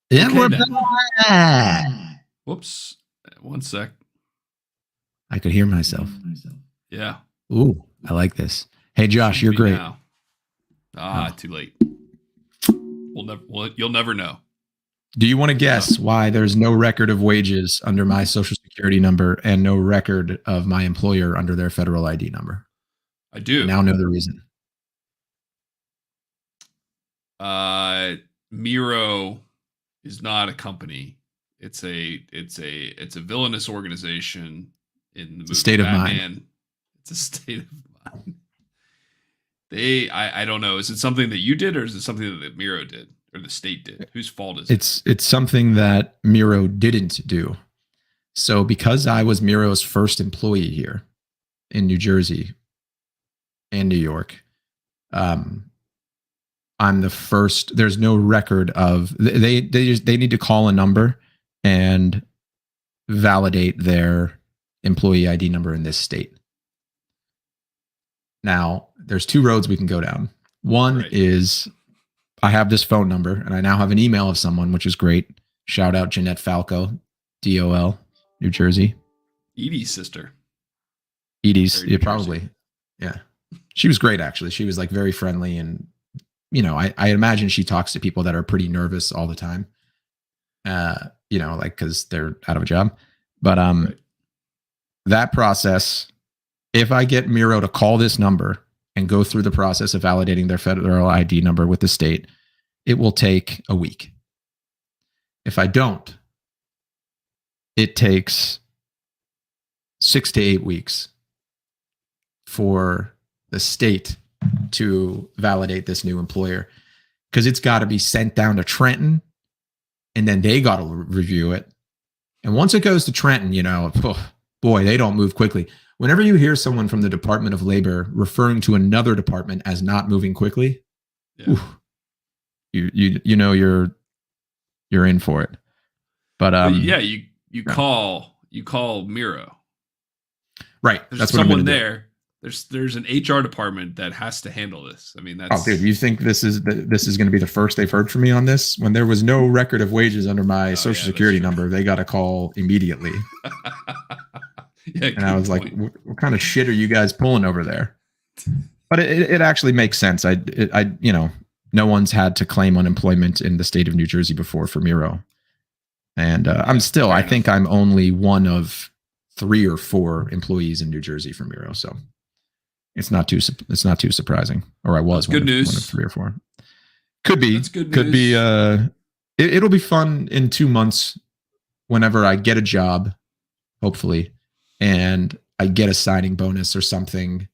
Yeah, Okay, we're then. back. Whoops. One sec. I could hear myself. Yeah. Ooh, I like this. Hey, Josh, Should you're be great. now. Oh. Too late. You'll never know. Do you want to guess why there's no record of wages under my social security number and no record of my employer under their federal ID number? I do. I now know the reason. Miro is not a company. It's a villainous organization in the movie state of Batman. mind. It's a state of mind. I don't know. Is it something that you did, or is it something that Miro did, or the state did? Whose fault is it? It's something that Miro didn't do. So because I was Miro's first employee here in New Jersey and New York, I'm the first. There's no record of they need to call a number and validate their employee ID number in this state. Now, there's two roads we can go down. One is I have this phone number and I now have an email of someone, which is great. Shout out Jeanette Falco, DOL, New Jersey. Edie's sister. Edie's, yeah, probably. Yeah. She was great, actually. She was like very friendly. And, you know, I imagine she talks to people that are pretty nervous all the time, you know, like because they're out of a job. But that process, if I get Miro to call this number and go through the process of validating their federal ID number with the state, it will take a week. If I don't, it takes 6 to 8 weeks for the state to validate this new employer, because it's got to be sent down to Trenton and then they got to review it. And once it goes to Trenton, you know, oh, boy, they don't move quickly. Whenever you hear someone from the Department of Labor referring to another department as not moving quickly, oof, you know you're in for it. But yeah, you call Miro. Right. There's that's someone what I'm there. Do. There's an HR department that has to handle this. I mean, that's. Oh, dude, you think this is going to be the first they've heard from me on this? When there was no record of wages under my social security number, they got a call immediately. Yeah, and I was like, what kind of shit are you guys pulling over there? But it actually makes sense. I you know, no one's had to claim unemployment in the state of New Jersey before for Miro. And I'm still, I think I'm only one of 3 or 4 employees in New Jersey for Miro. So it's not too surprising. Or I was one of 3 or 4. Could be. That's good news. Could be. It'll be fun in 2 months whenever I get a job, hopefully, and I get a signing bonus or something,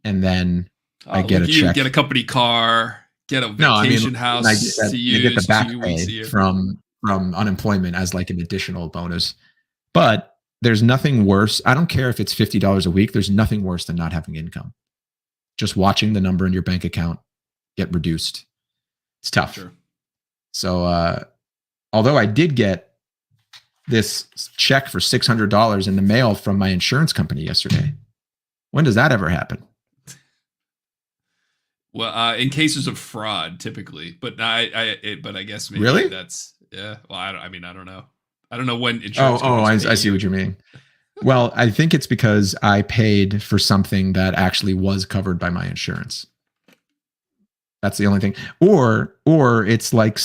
and then I get a check. Get a company car, get a vacation house. I get the back pay from unemployment as like an additional bonus. But there's nothing worse. I don't care if it's $50 a week. There's nothing worse than not having income. Just watching the number in your bank account get reduced. It's tough. Sure. So, although I did get this check for $600 in the mail from my insurance company yesterday. When does that ever happen? Well, in cases of fraud, typically, but I guess maybe really that's yeah. Well, I don't know. I don't know when insurance. I see what you mean. Well, I think it's because I paid for something that actually was covered by my insurance. That's the only thing. Or it's like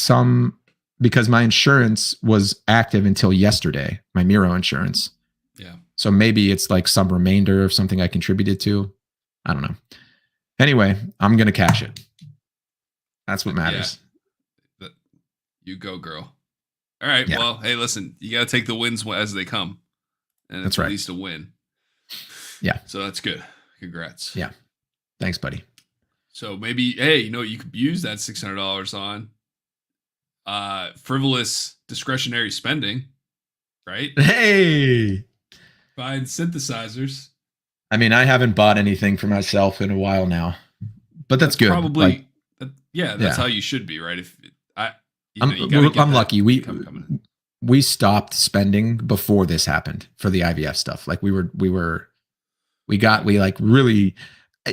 because my insurance was active until yesterday, my Miro insurance. Yeah. So maybe it's like some remainder of something I contributed to. I don't know. Anyway, I'm going to cash it. That's what matters. Yeah. You go, girl. All right. Yeah. Well, hey, listen, you got to take the wins as they come. And that's right. At least a win. Yeah. So that's good. Congrats. Yeah. Thanks, buddy. So maybe, hey, you know, you could use that $600 on frivolous discretionary spending, right? Hey, buying synthesizers. I mean, I haven't bought anything for myself in a while now, but that's good. Probably, that's how you should be, right? I'm lucky. We stopped spending before this happened for the IVF stuff. Like we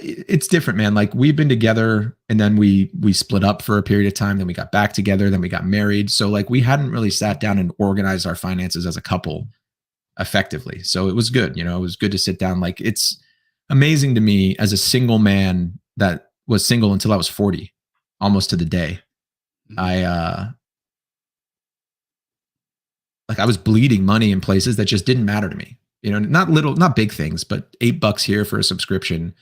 it's different, man. Like we've been together and then we split up for a period of time. Then we got back together. Then we got married. So like we hadn't really sat down and organized our finances as a couple effectively. So it was good. It was good to sit down. Like it's amazing to me as a single man that was single until I was 40, almost to the day. I was bleeding money in places that just didn't matter to me. Not big things, but $8 here for a subscription,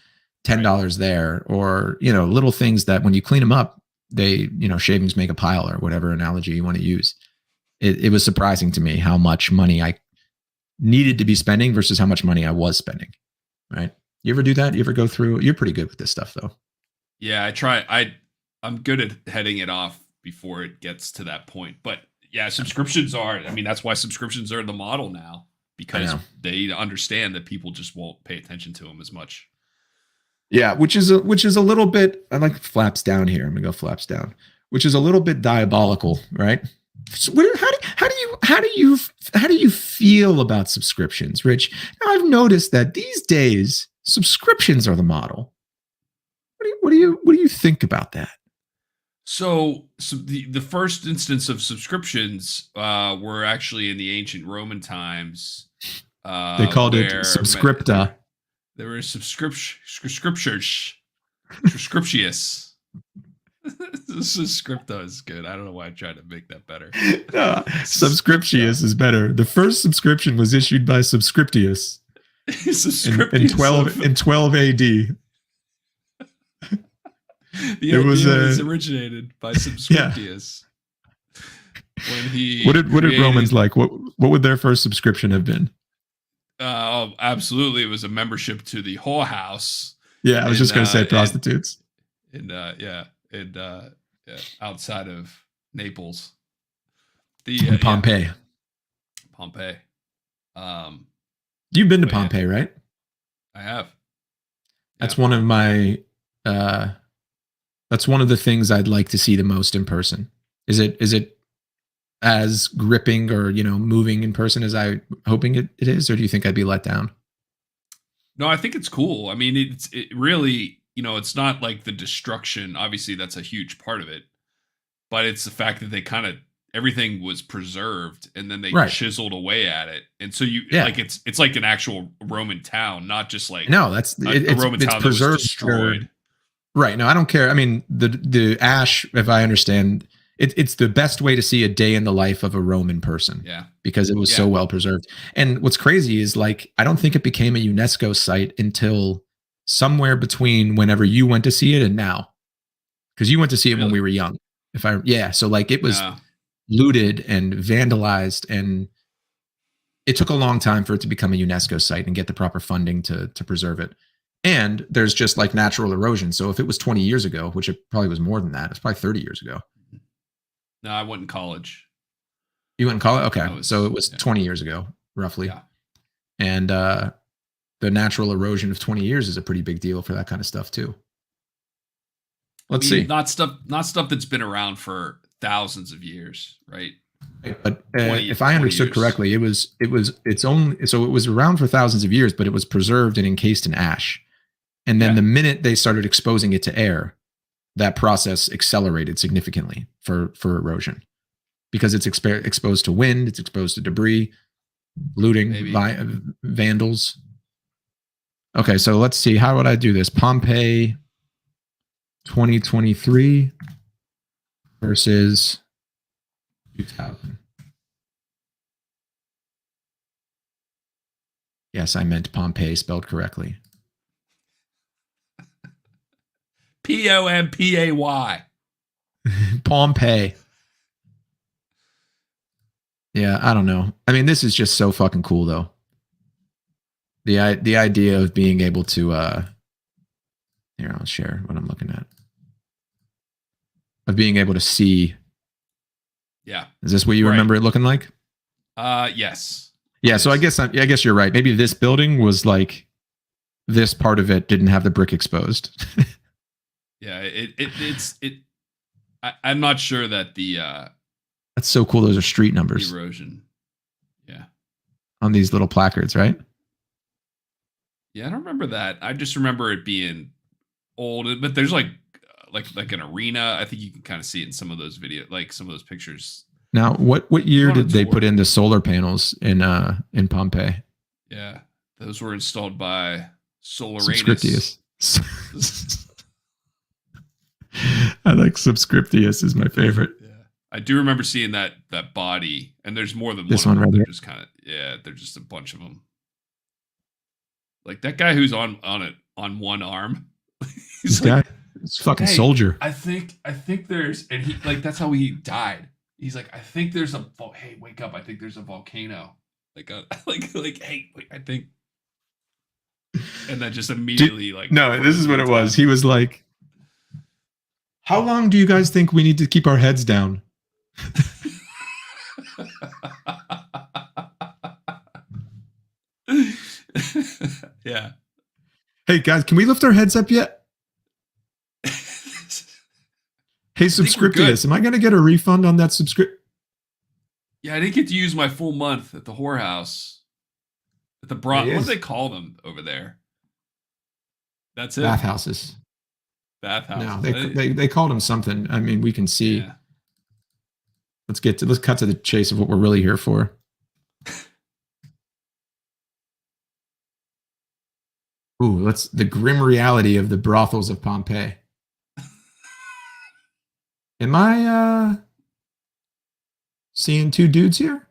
$10 there, or, little things that when you clean them up, they, shavings make a pile or whatever analogy you want to use. It was surprising to me how much money I needed to be spending versus how much money I was spending. Right. You ever do that? You ever go through? You're pretty good with this stuff though. Yeah, I try. I'm good at heading it off before it gets to that point. But yeah, subscriptions are, that's why subscriptions are the model now, because they understand that people just won't pay attention to them as much. Yeah, which is a little bit, I like flaps down here. I'm gonna go flaps down, which is a little bit diabolical, right? So how do you feel about subscriptions, Rich? Now, I've noticed that these days subscriptions are the model. What do you think about that? So the first instance of subscriptions were actually in the ancient Roman times. They called it subscripta. There were scriptures. Scripta is good. I don't know why I tried to make that better. No, Subscriptius is better. The first subscription was issued by Subscriptius in 12 AD. The idea was originated by Subscriptius. When he what did Romans like? What would their first subscription have been? Absolutely, it was a membership to the whorehouse. Yeah, I was just going to say prostitutes. Outside of Naples, Pompeii. Pompeii. You've been to Pompeii, right? I have. That's one of my. That's one of the things I'd like to see the most in person. Is it as gripping or moving in person as I hoping it is, or do you think I'd be let down? No, I think it's cool. It really, it's not like the destruction. Obviously, that's a huge part of it, but it's the fact that they kind of everything was preserved and then they chiseled away at it, and so it's like an actual Roman town, not just like no, that's a Roman town that was destroyed. Right. No, I don't care. The ash, if I understand, it's the best way to see a day in the life of a Roman person. Yeah. Because it was so well preserved. And what's crazy is I don't think it became a UNESCO site until somewhere between whenever you went to see it and now. Because you went to see it when we were young. So it was looted and vandalized, and it took a long time for it to become a UNESCO site and get the proper funding to preserve it. And there's just natural erosion. So if it was 20 years ago, which it probably was more than that, it's probably 30 years ago. No, I went in college. You went in college? Okay. So it was 20 years ago, roughly. Yeah. And the natural erosion of 20 years is a pretty big deal for that kind of stuff too. Let's see. Not stuff that's been around for thousands of years, right? But if I understood correctly, it was around for thousands of years, but it was preserved and encased in ash. And then the minute they started exposing it to air, that process accelerated significantly for erosion, because it's exposed to wind, it's exposed to debris, looting, vandals. Okay, so let's see. How would I do this? Pompeii 2023 versus 2000. Yes, I meant Pompeii spelled correctly. Pompay. Pompeii. Yeah, I don't know. This is just so fucking cool, though. The idea of being able to here, I'll share what I'm looking at. Of being able to see. Yeah. Is this what you remember it looking like? Yes. Yeah, so I guess you're right. Maybe this building was this part of it didn't have the brick exposed. Yeah, I'm not sure that the that's so cool. Those are street numbers. Erosion. Yeah. On these little placards, right? Yeah, I don't remember that. I just remember it being old, but there's like an arena. I think you can kind of see it in some of those like some of those pictures. Now, what year On a did they tour. put in the solar panels in Pompeii? Yeah, those were installed by Subscriptius. Solaranus. I like Subscriptius is my favorite. Yeah, I do remember seeing that body, and there's more than This one. one right They're here. just kind of they're just a bunch of them. Like that guy who's on one arm. This like, guy, it's fucking hey, soldier. I think there's, and he like that's how he died. He's like, I think there's a hey, wake up! I think there's a volcano. Like like hey, wait, I think, and then just immediately like no, this is what it was. He was like, "How long do you guys think we need to keep our heads down?" Yeah. Hey guys, can we lift our heads up yet? Hey, Subscriptius, am I going to get a refund on that subscription? Yeah, I didn't get to use my full month at the whorehouse. At the what do they call them over there? That's it. Bathhouses. Bathhouses. No, they called them something. I mean, we can see. Yeah. Let's cut to the chase of what we're really here for. Ooh, the grim reality of the brothels of Pompeii. Am I seeing two dudes here?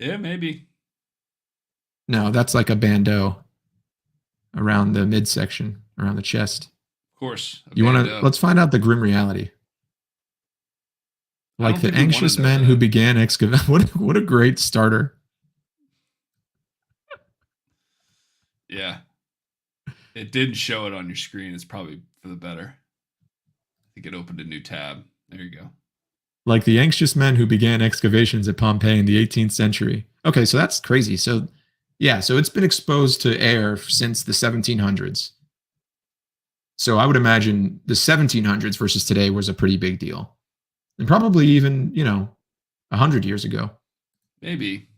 Yeah, maybe. No, that's like a bandeau around the midsection, around the chest. Of course. You want to? Let's find out the grim reality. Like the anxious men who began excavating. What a great starter. Yeah. It didn't show it on your screen. It's probably for the better. I think it opened a new tab. There you go. Like the anxious men who began excavations at Pompeii in the 18th century. Okay, so that's crazy. So, yeah, so it's been exposed to air since the 1700s. So I would imagine the 1700s versus today was a pretty big deal. And probably even, 100 years ago. Maybe.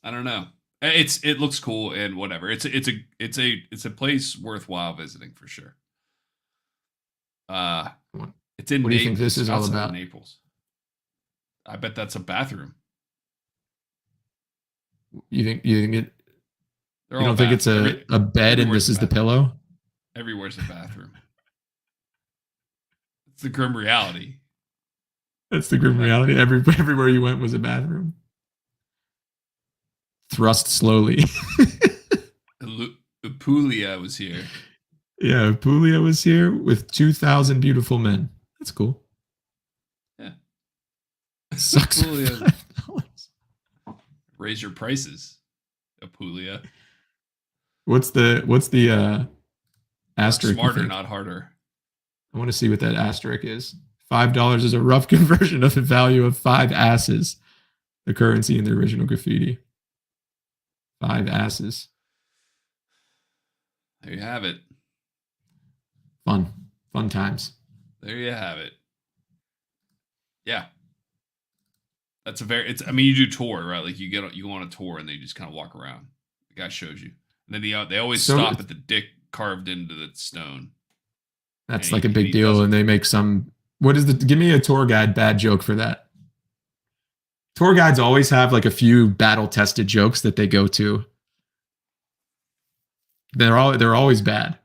I don't know. It looks cool and whatever. It's a place worthwhile visiting for sure. It's in. What do you think this is all about? Naples. I bet that's a bathroom. You think it? You don't think it's a bed and this is the pillow? Everywhere's a bathroom. It's the grim reality. That's the grim reality. Everywhere you went was a bathroom. Thrust slowly. Apulia was here. Yeah, Apulia was here with 2,000 beautiful men. That's cool. Yeah. Sucks. Raise your prices, Apulia. What's the asterisk? Smarter, not harder. I want to see what that asterisk is. $5 is a rough conversion of the value of 5 asses, the currency in the original graffiti. 5 asses. There you have it. Fun times. There you have it. Yeah. That's I mean, you do tour, right? Like you go on a tour and they just kind of walk around. The guy shows you. And then they always stop at the dick carved into the stone. That's like a big deal. And they make give me a tour guide bad joke for that. Tour guides always have like a few battle tested jokes that they go to. They're always bad.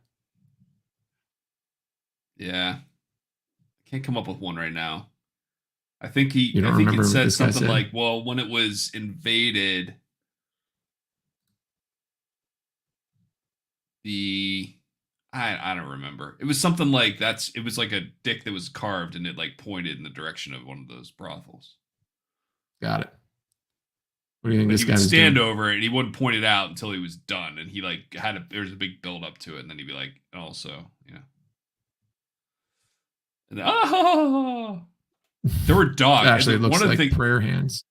Yeah. I can't come up with one right now. I think it said something like, well, when it was invaded, I don't remember. It was something like it was like a dick that was carved and it like pointed in the direction of one of those brothels. Got it. What do you think this guy would stand over it and he wouldn't point it out until he was done. And he like there was a big build up to it. And then he'd be like, and also, and then, there were dogs. Actually, it looks like prayer hands.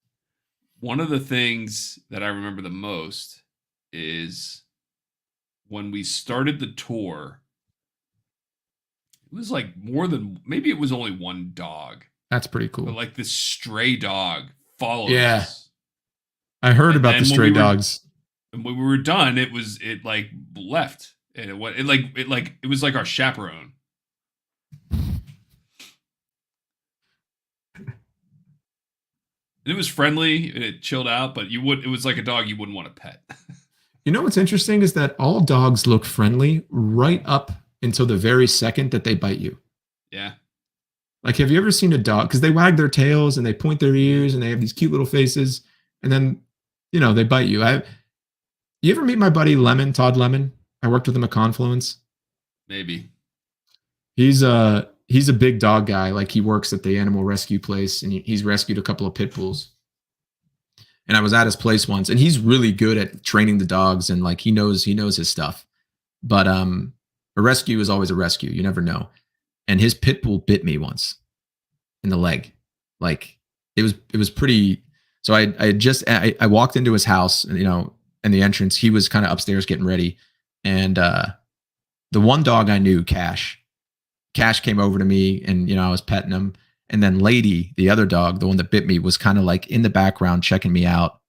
One of the things that I remember the most is when we started the tour, it was like maybe it was only one dog. That's pretty cool. But like this stray dog followed us. I heard about the stray dogs. And when we were done, it like left. and it was like our chaperone. And it was friendly and it chilled out, but it was like a dog you wouldn't want to pet. You know what's interesting is that all dogs look friendly right up until the very second that they bite you. Yeah. Like, have you ever seen a dog? Because they wag their tails and they point their ears and they have these cute little faces, and then, they bite you. You ever meet my buddy Lemon, Todd Lemon? I worked with him at Confluence. Maybe. He's a big dog guy. Like, he works at the animal rescue place, and he's rescued a couple of pit bulls. And I was at his place once, and he's really good at training the dogs, and like he knows his stuff. But a rescue is always a rescue. You never know. And his pit bull bit me once in the leg. Like, it was pretty. So I walked into his house, and in the entrance, he was kind of upstairs getting ready, and the one dog I knew, Cash came over to me, and I was petting him. And then Lady, the other dog, the one that bit me, was kind of like in the background checking me out.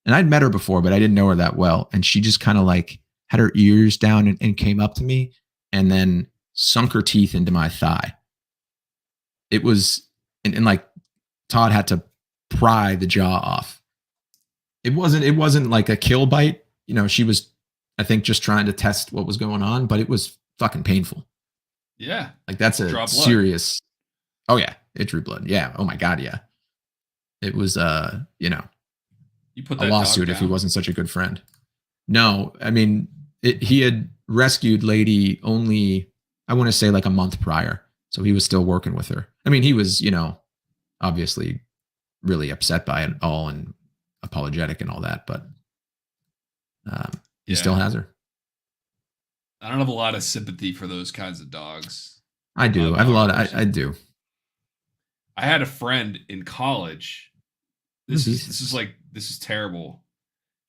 And I'd met her before, but I didn't know her that well. And she just kind of like had her ears down and came up to me and then sunk her teeth into my thigh. It was, and like Todd had to pry the jaw off. It wasn't like a kill bite. She was, I think, just trying to test what was going on, but it was fucking painful. Yeah. Like, that's a serious. Oh yeah, it drew blood. Yeah. Oh my God. Yeah. It was, you put a lawsuit if he wasn't such a good friend. No, I mean, he had rescued Lady only, I want to say, like a month prior. So he was still working with her. I mean, he was, obviously really upset by it all and apologetic and all that, but he still has her. I don't have a lot of sympathy for those kinds of dogs. I do. I have a lot of, I do. I had a friend in college. This is terrible.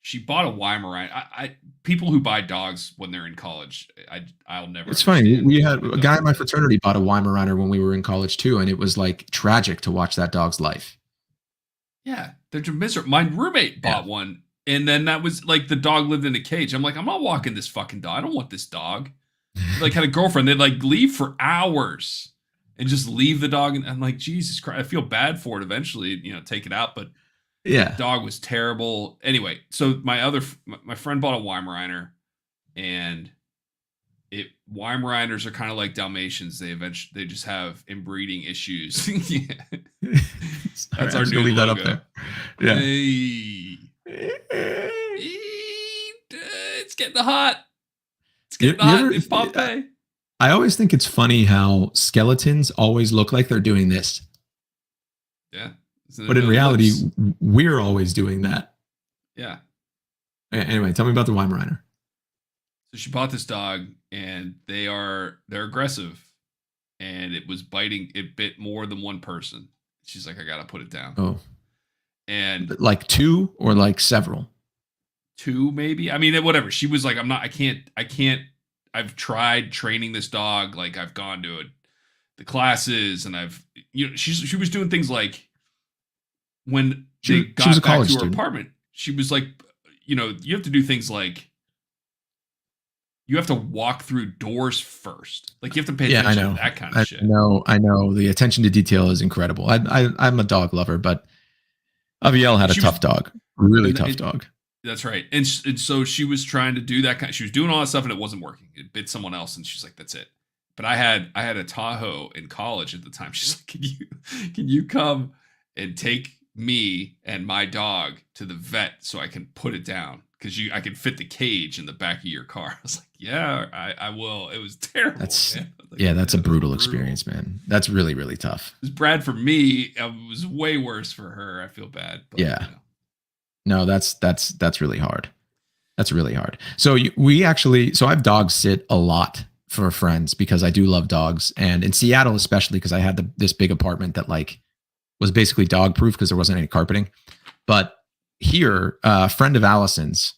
She bought a Weimaraner. People who buy dogs when they're in college, I'll never. It's funny. We had a guy in my fraternity bought a Weimaraner when we were in college too, and it was like tragic to watch that dog's life. Yeah, they're just miserable. My roommate bought one, and then that was like the dog lived in a cage. I'm like, I'm not walking this fucking dog. I don't want this dog. Like, had a girlfriend. They'd like leave for hours and just leave the dog. And I'm like, Jesus Christ, I feel bad for it eventually, take it out. But the dog was terrible. Anyway, so my friend bought a Weimaraner, and Weimaraners are kind of like Dalmatians. They just have inbreeding issues. That's our new leave logo. That up there. Yeah. Hey. It's getting hot. It's getting hot in Pompeii. I always think it's funny how skeletons always look like they're doing this. Yeah. But in reality, we're always doing that. Yeah. Anyway, tell me about the Weimaraner. So she bought this dog, and they're aggressive, and it was biting. It bit more than one person. She's like, I gotta put it down. Oh. And like two or like several? Two, maybe. I mean, whatever. She was like, I can't. I've tried training this dog. Like, I've gone to the classes, and she was doing things like when she got back to her apartment, she was like, you have to do things like you have to walk through doors first. Like, you have to pay attention to that kind of shit. I know. The attention to detail is incredible. I'm a dog lover, but Avielle had a tough dog, really tough dog. That's right. And so she was trying to do that she was doing all that stuff, and it wasn't working. It bit someone else, and she's like, that's it. But I had a Tahoe in college at the time. She's like, can you come and take me and my dog to the vet so I can put it down? Because I can fit the cage in the back of your car. I was like, yeah, I will. It was terrible. That's a brutal experience, man. That's really, really tough. It was bad for me. It was way worse for her. I feel bad. But, No, that's really hard. That's really hard. So I have dogs sit a lot for friends because I do love dogs, and in Seattle especially because I had this big apartment that like was basically dog proof because there wasn't any carpeting. But here, a friend of Allison's,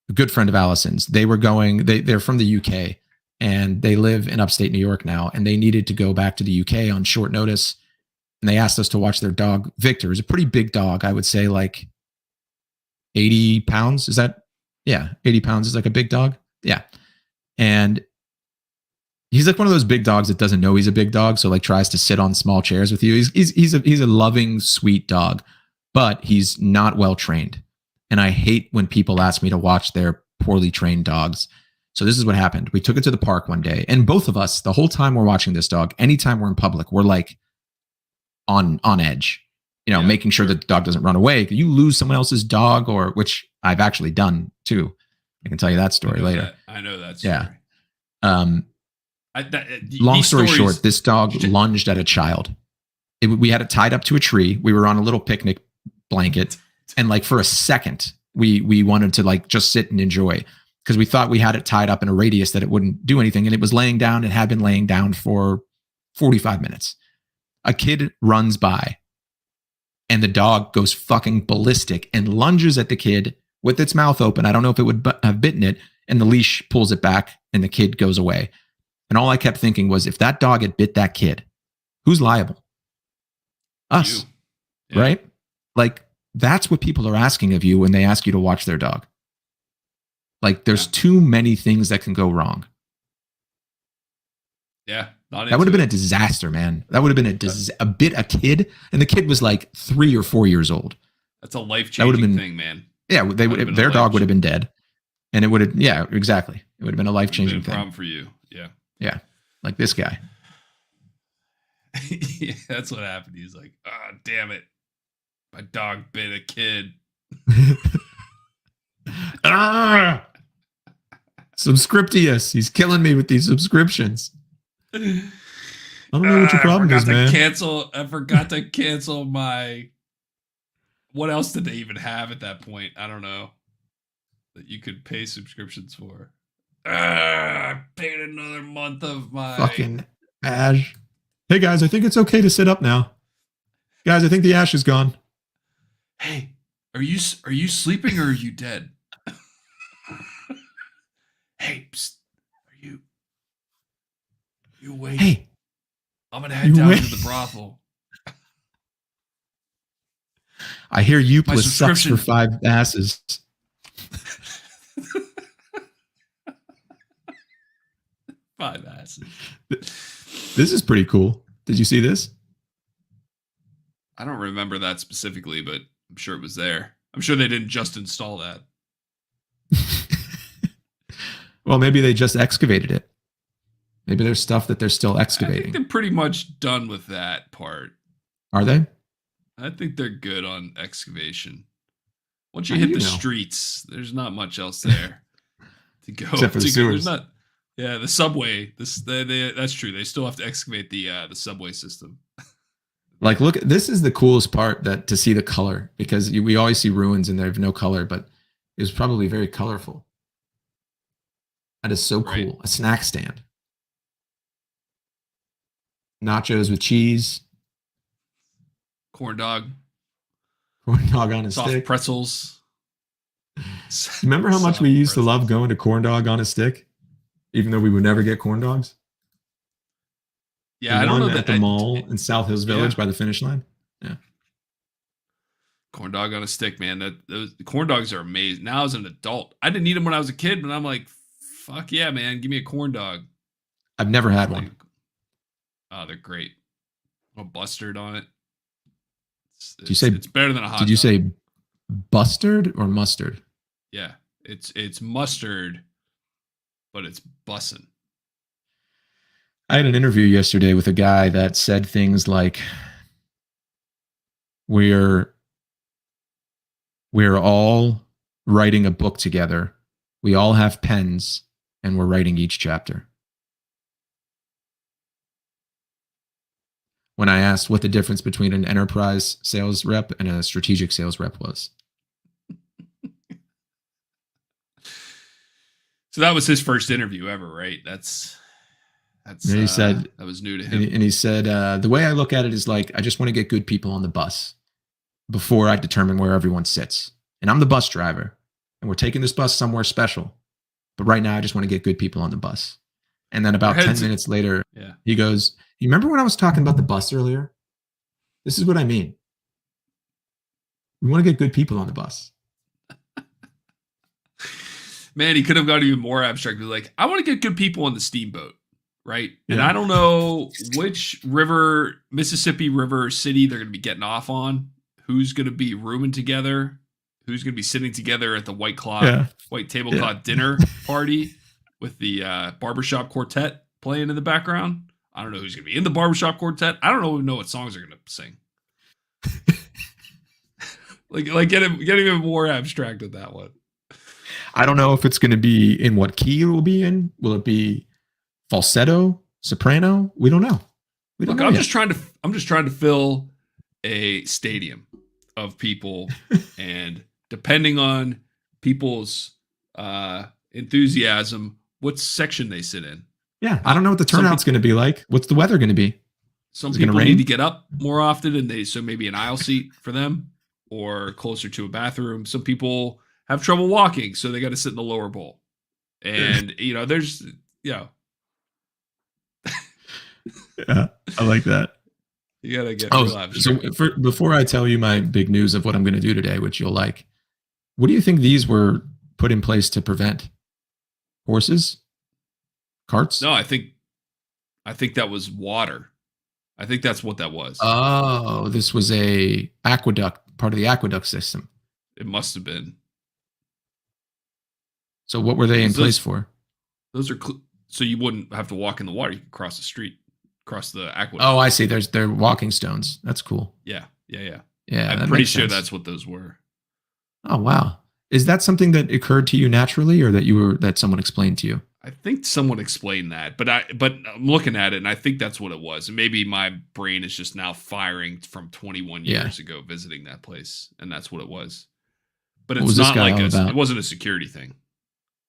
a good friend of Allison's, they're from the UK and they live in upstate New York now, and they needed to go back to the UK on short notice, and they asked us to watch their dog Victor. Is a pretty big dog, I would say, like 80 pounds. Is that? Yeah, 80 pounds is like a big dog. Yeah. And he's like one of those big dogs that doesn't know he's a big dog, so like tries to sit on small chairs with you. He's a loving, sweet dog, but he's not well trained. And I hate when people ask me to watch their poorly trained dogs. So this is what happened. We took it to the park one day, and both of us, the whole time we're watching this dog, anytime we're in public, we're like on edge, making sure that the dog doesn't run away. You lose someone else's dog, or which I've actually done too. I can tell you that story later. I know that story. Yeah. Long story short, this dog lunged at a child. We had it tied up to a tree. We were on a little picnic blanket, and like for a second, we wanted to like just sit and enjoy, because we thought we had it tied up in a radius that it wouldn't do anything, and it was laying down. It had been laying down for 45 minutes. A kid runs by, and the dog goes fucking ballistic and lunges at the kid with its mouth open. I don't know if it would have bitten it, and the leash pulls it back, and the kid goes away. And all I kept thinking was, if that dog had bit that kid, who's liable? Us, yeah. Right? Like, that's what people are asking of you when they ask you to watch their dog. Like, there's too many things that can go wrong. Yeah. That would have been a disaster, man. That would have been a kid, and the kid was like 3 or 4 years old. That's a life-changing thing, man. Yeah, their dog would have been dead, and it would have. Yeah, exactly. It would have been a life-changing thing. Problem for you. Yeah. Yeah, like this guy. Yeah, that's what happened. He's like, "Ah, oh, damn it, my dog bit a kid." Subscriptius. He's killing me with these subscriptions. I don't know what your problem is, man. I forgot to cancel my. What else did they even have at that point? I don't know. That you could pay subscriptions for. I paid another month of my fucking Ash. Hey guys, I think it's okay to sit up now. Guys, I think the Ash is gone. Hey, are you sleeping or are you dead? Hey, psst, are you awake? Hey, I'm gonna head down to the brothel. I hear Youpla sucks for 5 asses. 5 asses. This is pretty cool. Did you see this? I don't remember that specifically, but I'm sure it was there. I'm sure they didn't just install that. Well, maybe they just excavated it. Maybe there's stuff that they're still excavating. I think they're pretty much done with that part. Are they? I think they're good on excavation. Once you hit the streets, there's not much else there to go. Except for the sewers. The subway. That's true. They still have to excavate the subway system. Like, look, this is the coolest part, that to see the color, because we always see ruins and they have no color, but it was probably very colorful. That is so cool. A snack stand. Nachos with cheese. Corn dog. Corn dog on a soft stick. Pretzels. Remember how much we used to love going to corn dog on a stick? Even though we would never get corn dogs? Yeah, I don't know. At the mall in South Hills Village by the finish line. Yeah. Corn dog on a stick, man. The corn dogs are amazing. Now as an adult, I didn't eat them when I was a kid, but I'm like, fuck yeah, man. Give me a corn dog. I've never had one. Oh, they're great. A bustard on it. Did you say it's better than a hot dog? Did you say bustard or mustard? Yeah, it's mustard, but it's bussin'. I had an interview yesterday with a guy that said things like, we're all writing a book together. We all have pens and we're writing each chapter. When I asked what the difference between an enterprise sales rep and a strategic sales rep was. So that was his first interview ever, right? That's he said that was new to him. And he said, the way I look at it is like, I just want to get good people on the bus before I determine where everyone sits. And I'm the bus driver, and we're taking this bus somewhere special. But right now, I just want to get good people on the bus. And then about 10 minutes later, he goes, you remember when I was talking about the bus earlier? This is what I mean. We want to get good people on the bus. Man, he could have got even more abstract. Be like, I want to get good people on the steamboat, right? And Yeah. I don't know which river, Mississippi River city, they're going to be getting off on. Who's going to be rooming together? Who's going to be sitting together at the white tablecloth dinner party with the barbershop quartet playing in the background? I don't know who's going to be in the barbershop quartet. I don't know what songs they're going to sing. like get even more abstract with that one. I don't know if it's going to be in what key it will be in. Will it be falsetto, soprano? We don't know. Look, I'm just trying to fill a stadium of people, and depending on people's enthusiasm, what section they sit in. Yeah, I don't know what the turnout's going to be like. What's the weather going to be? Some people need to get up more often, and so maybe an aisle seat for them or closer to a bathroom. Some people have trouble walking, so they got to sit in the lower bowl. And there's yeah, I like that. You gotta get real abstract. So before I tell you my big news of what I'm going to do today, which you'll like, what do you think these were put in place to prevent? Horses? Carts? No, I think that was water. I think that's what that was. Oh, this was a aqueduct, part of the aqueduct system. It must have been. So what were they in place for? Those are so you wouldn't have to walk in the water. You could cross the street, cross the aqueduct. Oh, I see. They're walking stones. That's cool. Yeah. Yeah, I'm pretty sure that's what those were. Oh, wow. Is that something that occurred to you naturally, or that someone explained to you? I think someone explained that, but I'm looking at it and I think that's what it was. And maybe my brain is just now firing from 21 years ago visiting that place, and that's what it was. But it's not like it wasn't a security thing.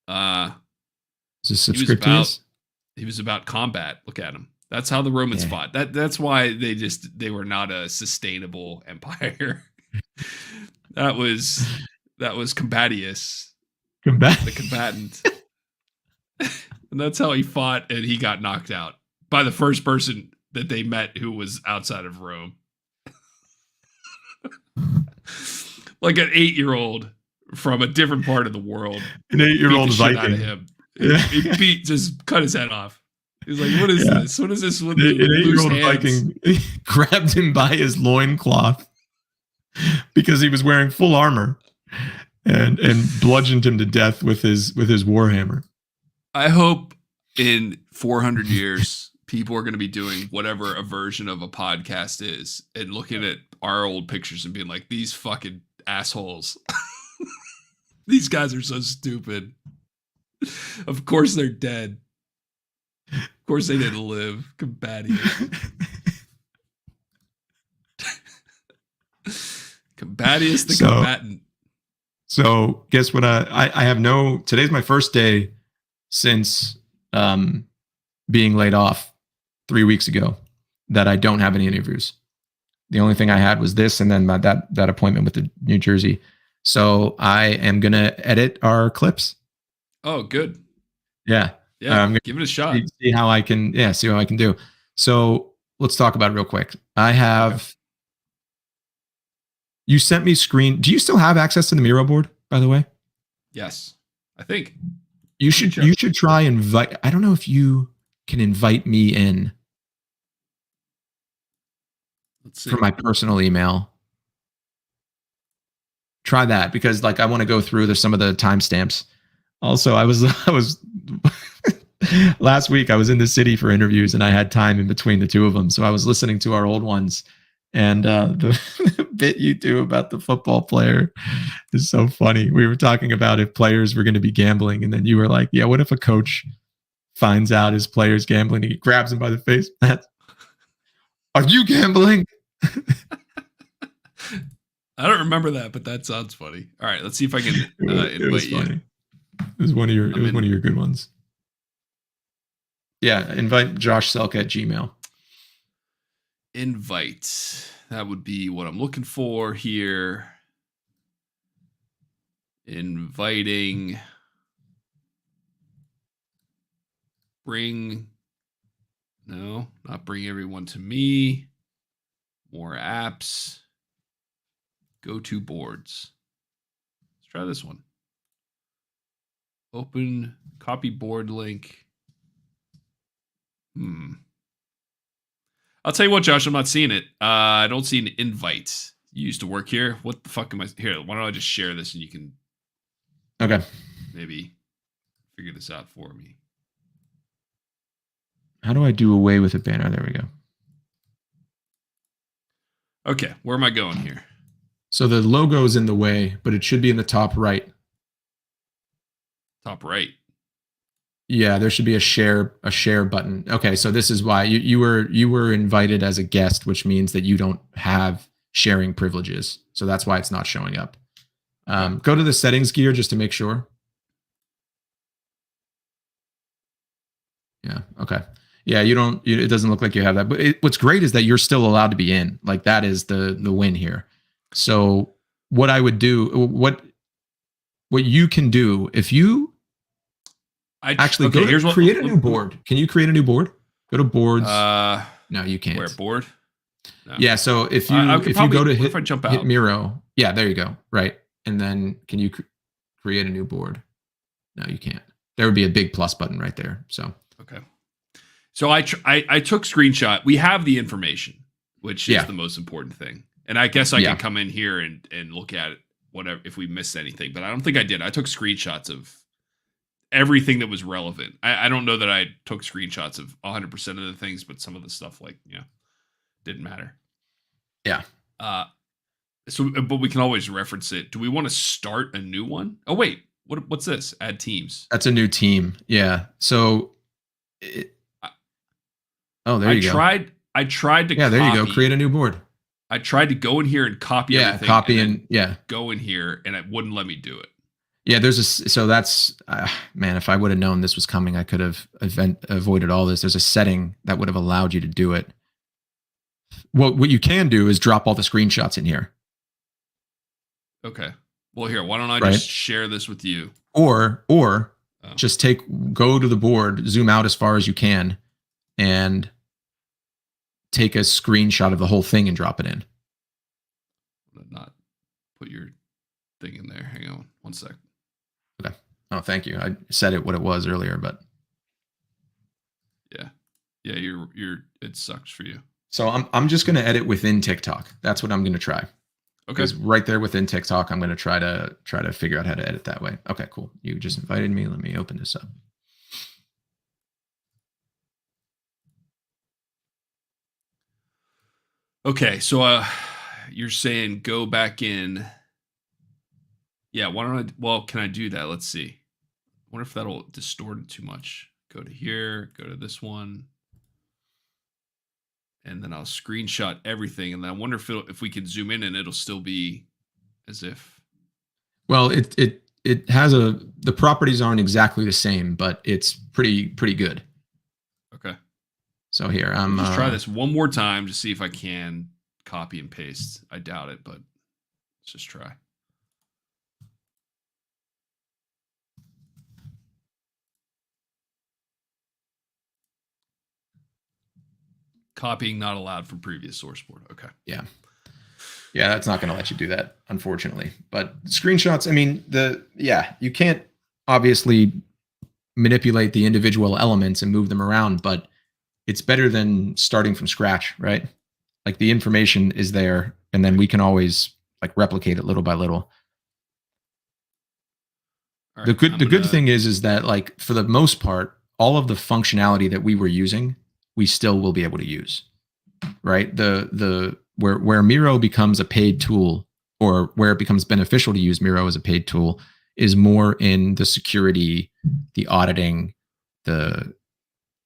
Is this subscriptions? He was about combat. Look at him. That's how the Romans fought. That's why they were not a sustainable empire. that was Combatius. The combatant. And that's how he fought, and he got knocked out by the first person that they met who was outside of Rome. Like an 8-year-old from a different part of the world. An 8-year-old Viking. Him. He just cut his head off. He's like, what is this? What is this with the an 8-year-old hands? Viking grabbed him by his loincloth because he was wearing full armor and bludgeoned him to death with his warhammer. I hope in 400 years, people are going to be doing whatever a version of a podcast is and looking at our old pictures and being like, these fucking assholes. These guys are so stupid. Of course they're dead. Of course they didn't live. Combatius. Combatius the combatant. So guess what? I have today's my first day since being laid off 3 weeks ago that I don't have any interviews. The only thing I had was this, and then that appointment with the New Jersey. So I am gonna edit our clips. Oh, good. Yeah. Give it a shot. See how I can do. So let's talk about it real quick. I have. You sent me screen. Do you still have access to the Miro board, by the way? Yes, I think. You should try invite. I don't know if you can invite me in. Let's see. For my personal email. Try that, because I want to go through some of the timestamps. Also, I was last week I was in the city for interviews, and I had time in between the two of them. So I was listening to our old ones, and the bit you do about the football player is so funny. We were talking about if players were going to be gambling, and then you were like, yeah, what if a coach finds out his player's gambling and he grabs him by the face? Are you gambling? I don't remember that, but that sounds funny. All right, let's see if I can invite you. Funny. It was one of your good ones. Yeah, invite Josh Selk at Gmail. Invite. That would be what I'm looking for here. Inviting. Not bring everyone to me. More apps. Go to boards. Let's try this one. Open copy board link. I'll tell you what, Josh, I'm not seeing it. I don't see an invite. You used to work here. What the fuck am I here? Why don't I just share this and you can Okay. maybe figure this out for me. How do I do away with a banner? There we go. Okay, where am I going here? So the logo is in the way, but it should be in the top right. Top right. Yeah, there should be a share button. Okay, so this is why you were invited as a guest, which means that you don't have sharing privileges. So that's why it's not showing up. Go to the settings gear just to make sure. Yeah. Okay. Yeah, you don't. It doesn't look like you have that. But what's great is that you're still allowed to be in. Like that is the win here. So what I would do, what you can do, if you actually create a new board. Can you create a new board? Go to boards. No, you can't. Where board? No. Yeah. So if you you go to hit Miro, yeah, there you go. Right, and then can you create a new board? No, you can't. There would be a big plus button right there. So okay. So I took screenshot. We have the information, which is the most important thing. And I guess I can come in here and look at it, whatever, if we missed anything. But I don't think I did. I took screenshots of everything that was relevant. I don't know that I took screenshots of 100% of the things, but some of the stuff didn't matter. Yeah. So, but we can always reference it. Do we want to start a new one? Oh wait, what's this? Add teams. That's a new team. Yeah. So. There you go. I tried to. Yeah, there you go. Create a new board. I tried to go in here and copy everything. Copy and go in here, and it wouldn't let me do it. Yeah, so that's man. If I would have known this was coming, I could have avoided all this. There's a setting that would have allowed you to do it. What you can do is drop all the screenshots in here. Okay. Well, here, why don't I just share this with you? Or just go to the board, zoom out as far as you can, and take a screenshot of the whole thing and drop it in. Not put your thing in there. Hang on one sec. Okay. Oh, thank you. I said it what it was earlier, but yeah, it sucks for you. So I'm just going to edit within TikTok. That's what I'm going to try. Okay. Because right there within TikTok, I'm going to try to figure out how to edit that way. Okay, cool. You just invited me. Let me open this up. Okay, so you're saying go back in. Yeah, why don't I? Well, can I do that? Let's see. I wonder if that'll distort it too much. Go to here, go to this one, and then I'll screenshot everything. And then I wonder if we can zoom in and it'll still be as if. Well, it has the properties aren't exactly the same, but it's pretty good. Okay. So here, just try this one more time to see if I can copy and paste. I doubt it, but let's just try. Copying not allowed from previous source board. Okay. Yeah. Yeah, that's not going to let you do that, unfortunately. But screenshots, I mean, you can't obviously manipulate the individual elements and move them around, but it's better than starting from scratch, right? Like the information is there, and then we can always like replicate it little by little. Right, the good thing is that like for the most part, all of the functionality that we were using, we still will be able to use, right? Where Miro becomes a paid tool, or where it becomes beneficial to use Miro as a paid tool, is more in the security, the auditing, the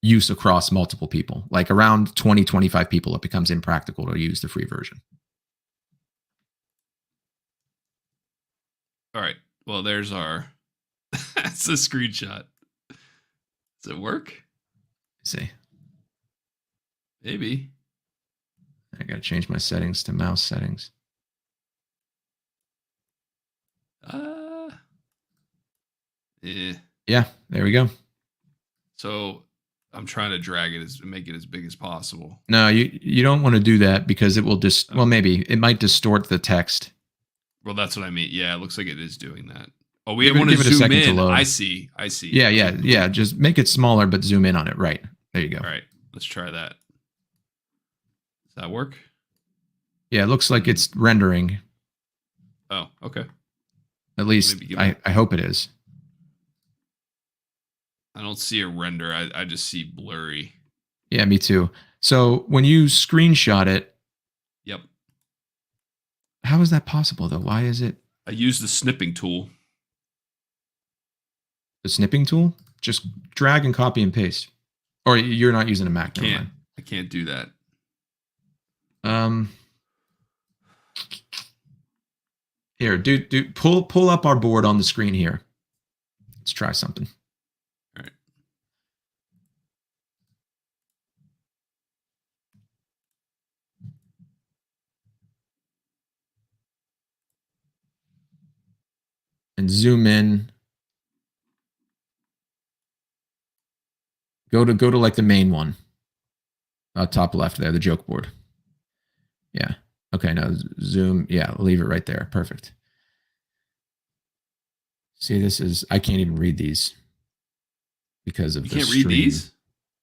use across multiple people. Like around 20, 25 people, it becomes impractical to use the free version. All right. Well, there's our, that's a screenshot. Does it work? Let's see. Maybe. I got to change my settings to mouse settings. Yeah, there we go. So I'm trying to drag it and make it as big as possible. No, you don't want to do that because it will well, maybe it might distort the text. Well, that's what I mean. Yeah, it looks like it is doing that. Oh, we Give it- want to give it a zoom second to in. load. I see. Yeah. Just make it smaller, but zoom in on it. Right. There you go. All right, let's try that. Does that work? Yeah, it looks like it's rendering. Oh, okay. At least Maybe give I hope it is. I don't see a render. I just see blurry. Yeah, me too. So when you screenshot it, Yep. how is that possible though? Why is it I use the snipping tool. the snipping tool? Just drag and copy and paste. Or you're not using a Mac. Never mind. I can't do that. Here, pull up our board on the screen here. Let's try something. All right. And zoom in. Go to like the main one. Top left there, the joke board. Yeah. Okay, now zoom. Yeah, leave it right there. Perfect. See, I can't even read these because of You the can't stream. read these?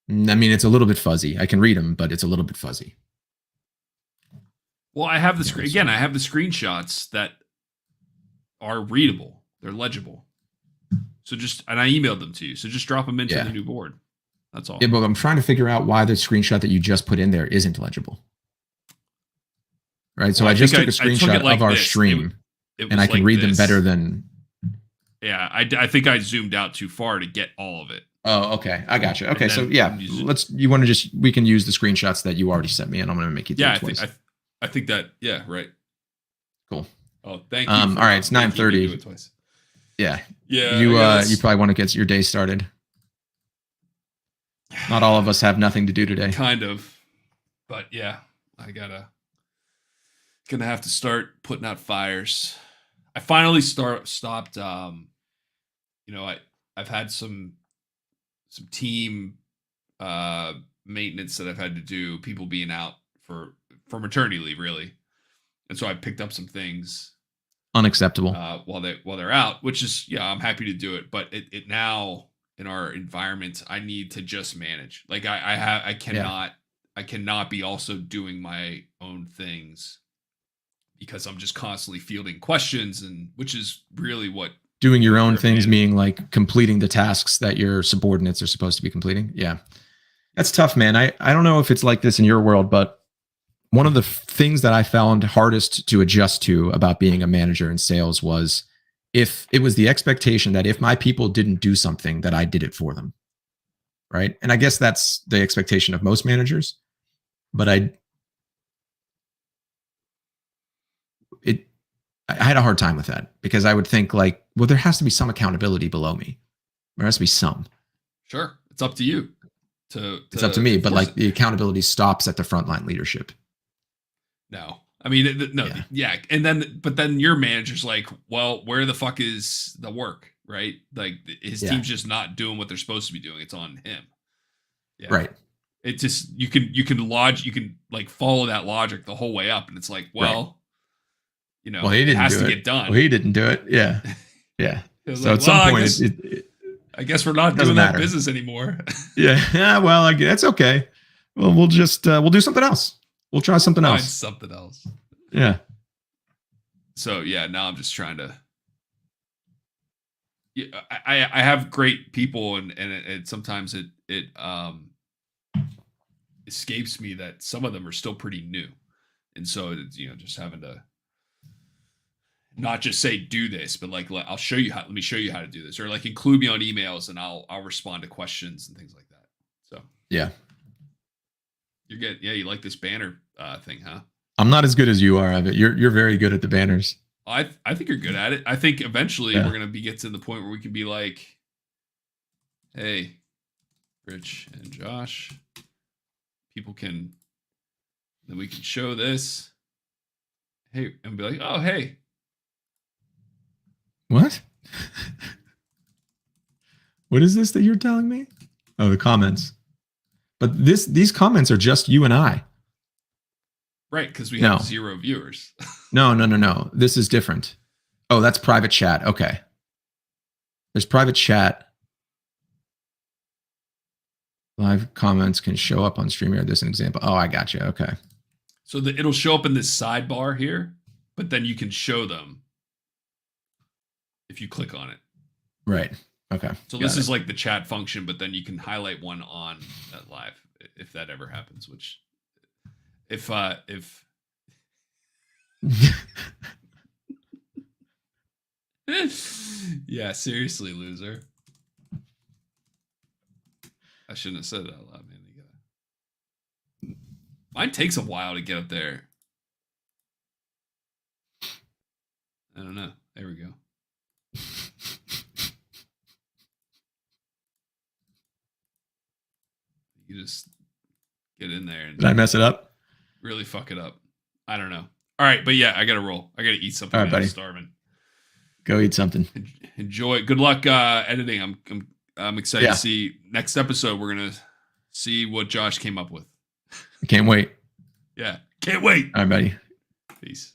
I mean, it's a little bit fuzzy. I can read them, but it's a little bit fuzzy. Well, I have the Yeah, again. I have the screenshots that are readable. They're legible. So and I emailed them to you. So just drop them into the new board. That's all. Yeah, but I'm trying to figure out why the screenshot that you just put in there isn't legible. Right. So I just took a screenshot of our stream, and I can read them better than. Yeah, I think I zoomed out too far to get all of it. Oh, okay. I got you. Okay, so yeah, we can use the screenshots that you already sent me, and I'm going to make you do it twice. I think that, yeah, right. Cool. Oh, thank you. All right, it's 9:30. Yeah. Yeah. You probably want to get your day started. Not all of us have nothing to do today. Kind of, but yeah, gonna have to start putting out fires. I finally stopped. I've had some team maintenance that I've had to do. People being out for maternity leave, really, and so I picked up some things. Unacceptable. While they're out, which is I'm happy to do it, but it now in our environment, I need to just manage. Like I cannot be also doing my own things because I'm just constantly fielding questions, and which is really what doing your own things, meaning like completing the tasks that your subordinates are supposed to be completing. Yeah, that's tough, man. I don't know if it's like this in your world, but one of the things that I found hardest to adjust to about being a manager in sales was if it was the expectation that if my people didn't do something, that I did it for them. Right. And I guess that's the expectation of most managers, but I had a hard time with that because I would think like, well, there has to be some accountability below me. There has to be some. Sure. It's up to you. It's up to me, but like the accountability stops at the frontline leadership. No. I mean, no, yeah. And then your manager's like, well, where the fuck is the work, right? Like his team's just not doing what they're supposed to be doing. It's on him. Yeah. Right. It just, you can like follow that logic the whole way up. And it's like, well, well, he didn't it has do to it. get done. Well, he didn't do it. Yeah. Yeah. So at some point, I guess we're not doing that business anymore. Yeah. Well, that's okay. Well, we'll just, we'll do something else. We'll try something else. Find something else. Yeah. So now I'm just trying to. Yeah, I have great people, and sometimes it escapes me that some of them are still pretty new, and so it's, just having to not just say do this, but like let me show you how to do this, or like include me on emails, and I'll respond to questions and things like that. So yeah. You like this banner thing, huh? I'm not as good as you are of it. You're very good at the banners. I think you're good at it. I think eventually we're gonna get to the point where we can be like, hey, Rich and Josh, then we can show this. Hey, and be like, oh hey. What? What is this that you're telling me? Oh, the comments. But these comments are just you and I. Right, because we have 0 viewers. No. This is different. Oh, that's private chat. Okay. There's private chat. Live comments can show up on StreamYard. There's an example. Oh, I got you. Okay. So it'll show up in this sidebar here, but then you can show them if you click on it. Right. Okay. So this is like the chat function, but then you can highlight one on that live if that ever happens, which if yeah, seriously, loser. I shouldn't have said that out loud, man. Mine takes a while to get up there. I don't know. There we go. You just get in there and did I mess it up? Really fuck it up. I don't know. All right, but yeah, I gotta roll. I gotta eat something. All right, buddy. I'm starving. Go eat something. Enjoy it. Good luck editing. I'm excited to see next episode. We're gonna see what Josh came up with. I can't wait. Yeah, can't wait. All right, buddy. Peace.